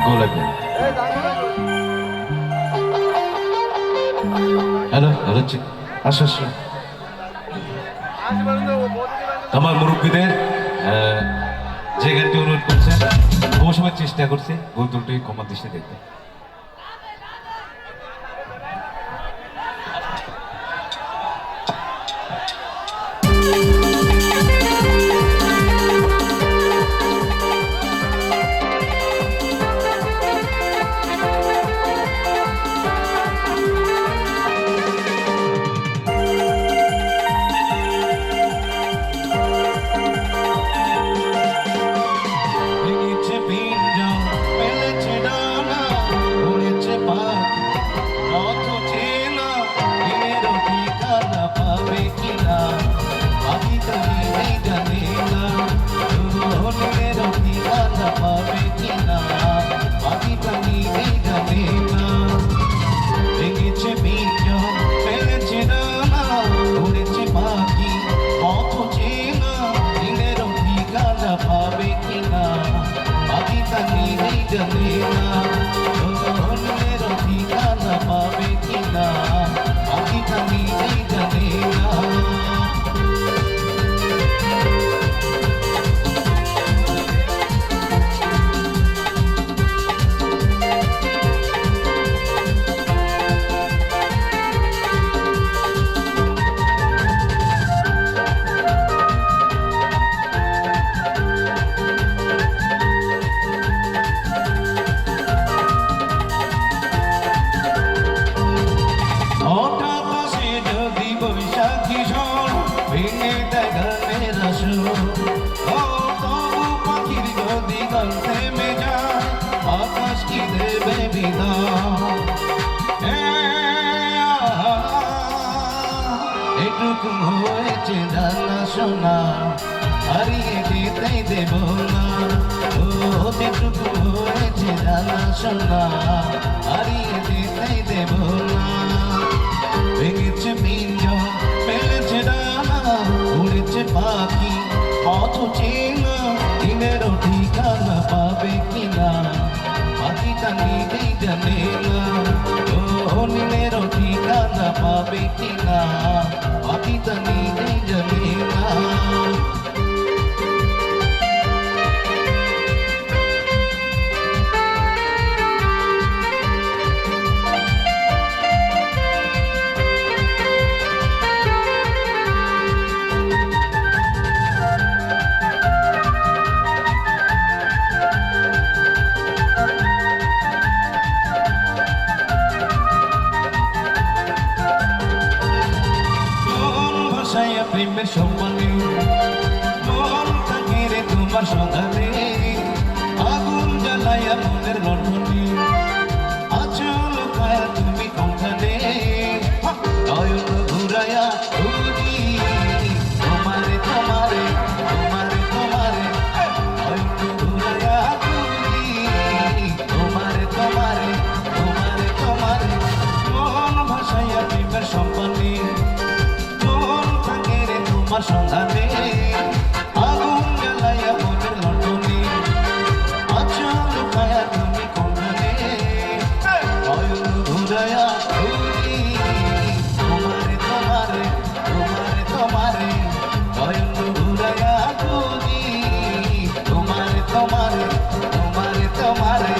Go like that. Hello, hello, chick. আসো আসো। আমার মুরব্বীদের যে গানটি অনুরোধ করছেন বহু সময় চেষ্টা করছে ভুল ত্রুটি ক্ষমা দৃষ্টি দেখতে। এটুকু হয়েছে জানা শোনা হারিয়ে যেতেই দেব না ও যেটুকু হয়েছে জানা শোনা হারিয়ে যেতেই দেব না ভেঙেছে পিঞ্জন ফেলেছে ডানা উড়েছে পাখি পথ চেনা দিনেরও ঠিকানা পাবে কিনা পাখিটা নিজেই জানে না ও দিনেরও ঠিকানা পাবে কিনা পাখিটা নিজেই জানে না প্রেমের সম্মানে মনটা ঘিরে তোমার সন্ধানে আগুন জ্বালাইয়া মনের লণ্ঠনে আচল খায়া তুমি কোনখানে নয়ন ঘুরাইয়া খুঁজি তোমারে তোমারে তোমারে তোমারে নয়ন ঘুরাইয়া খুঁজি তোমারে তোমারে তোমারে তোমারে মন ভাসাইয়া প্রেমের সম্মানে তোমার সন্ধানে আগুন জ্বালাইয়া মনের লণ্ঠনে আচল খায়া তুমি কোনখানে নয়ন ঘুরাইয়া খুঁজি তোমারে তোমারে তোমারে তোমারে নয়ন ঘুরাইয়া খুঁজি তোমারে তোমারে তোমারে তোমারে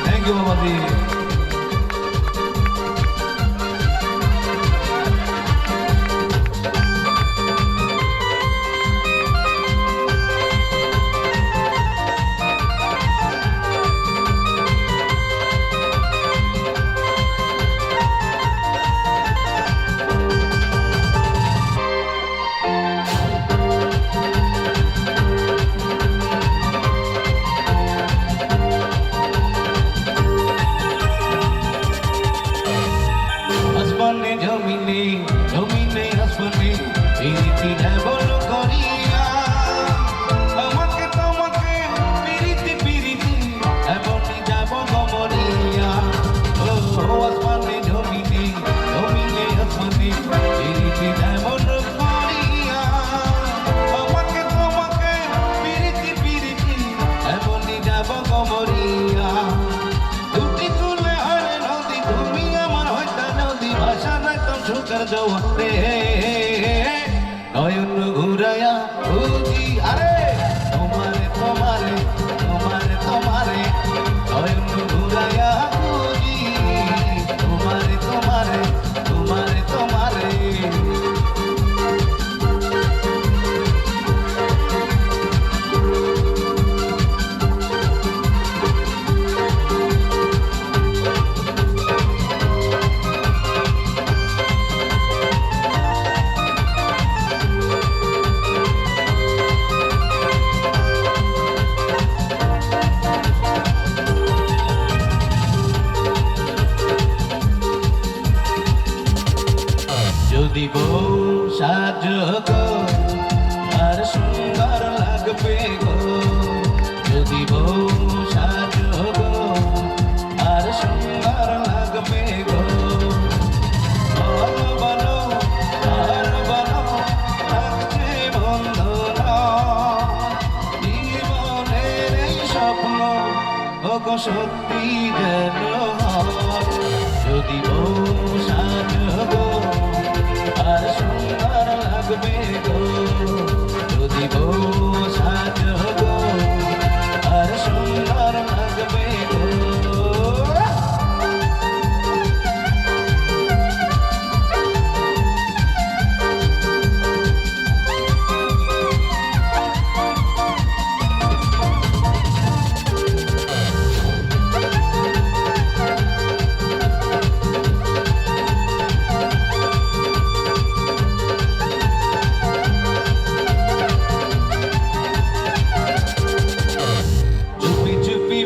থ্যাংক ইউ বাবাজি জওয়ানে নয়ন ঘুরায়া খুঁজি আরে তোমারে তোমারে তোমারে তোমারে নয়ন ঘুরায়া খুঁজি তোমারে তোমারে তোমারে তোমারে যদি বউ সাজো গো আর সুন্দর লাগবে গো যদি বউ সাজো গো আর সুন্দর লাগবে গো বলো বলো আর বলো থাকছে বন্ধনা জীবনের এই স্বপ্ন ও গো সত্যি যেন হয় যদি বউ সাজো গো আর সুন্দর লাগবে গো যদি বউ সাজো গো আর সুন্দর লাগবে গো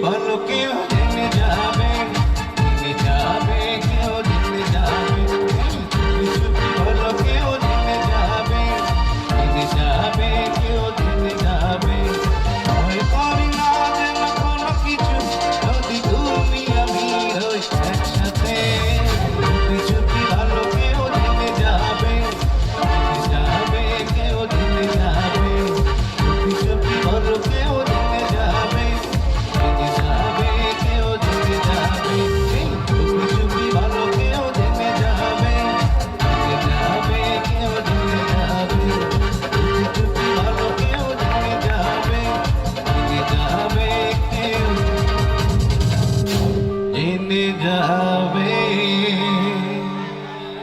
ভালো কেউ জেনে যাবে কেউ জেনে যাবে ভালো কেউ জেনে যাবে কেউ জেনে যাবে ভয় করি না যেন কোনো কিছু যদি তুমি আমি হই একসাথে চুপি ভালো কেউ জেনে যাবে কেউ জেনে যাবে চুপি ভালো কেউ জেনে যাবে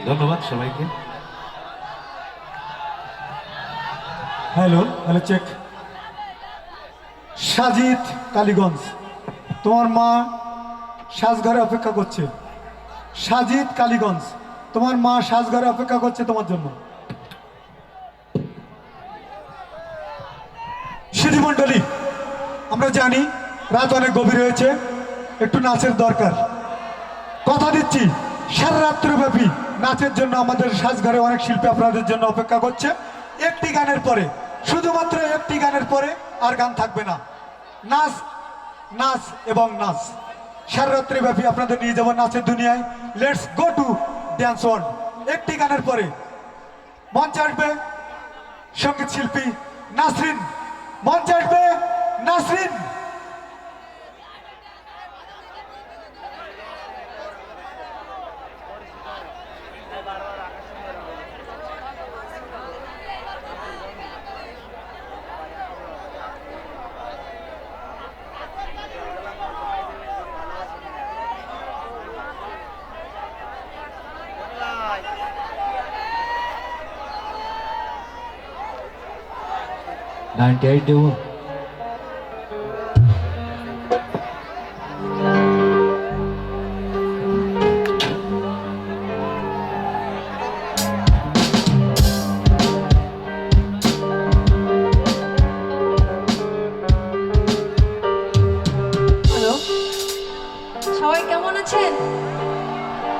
ধন্যবাদ সবাইকে hello hello check Sajid Kaliganj তোমার মা সাজঘরে অপেক্ষা করছে সাজিদ কালীগঞ্জ তোমার মা সাজঘরে অপেক্ষা করছে তোমার জন্য সিঁড়িমণ্ডলী আমরা জানি রাত অনেক গভীর হয়েছে একটু নাচের দরকার কথা দিচ্ছি সারা রাত্রিব্যাপী নাচের জন্য আমাদের সাজঘরে অনেক শিল্পী আপনাদের জন্য অপেক্ষা করছে একটি গানের পরে শুধুমাত্র একটি গানের পরে আর গান থাকবে না নাচ নাচ এবং নাচ সারা রাত্রিব্যাপী আপনাদের নিয়ে যাবো নাচের দুনিয়ায় let's go to dance world একটি গানের পরে মঞ্চে আসবে সঙ্গীত শিল্পী নাসরিন মঞ্চে আসবে নাসরিন দেবো সবাই কেমন আছেন?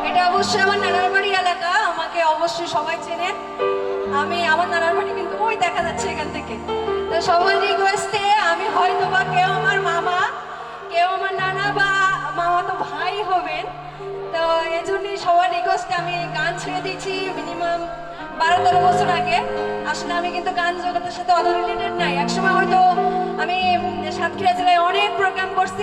এটা অবশ্যই আমার নানার বাড়ি এলাকা, আমাকে অবশ্যই সবাই চেনেন। আমার নানার বাড়ি কিন্তু ওই দেখা যাচ্ছে এখান থেকে। তো সবার রিকোয়েস্টে আমি হয়তো বা কেউ আমার মামা, কেউ আমার নানা বা মামা তো ভাই হবেন, তো এই জন্যই সবার রিকোয়েস্টে আমি গান ছেড়ে দিয়েছি মিনিমাম 12-13 বছর আগে। আসলে আমি কিন্তু গান জগতের সাথে অত রিলেটেড নাই। একসময় হয়তো আমি সাতক্ষীরা জেলায় অনেক প্রোগ্রাম করছি,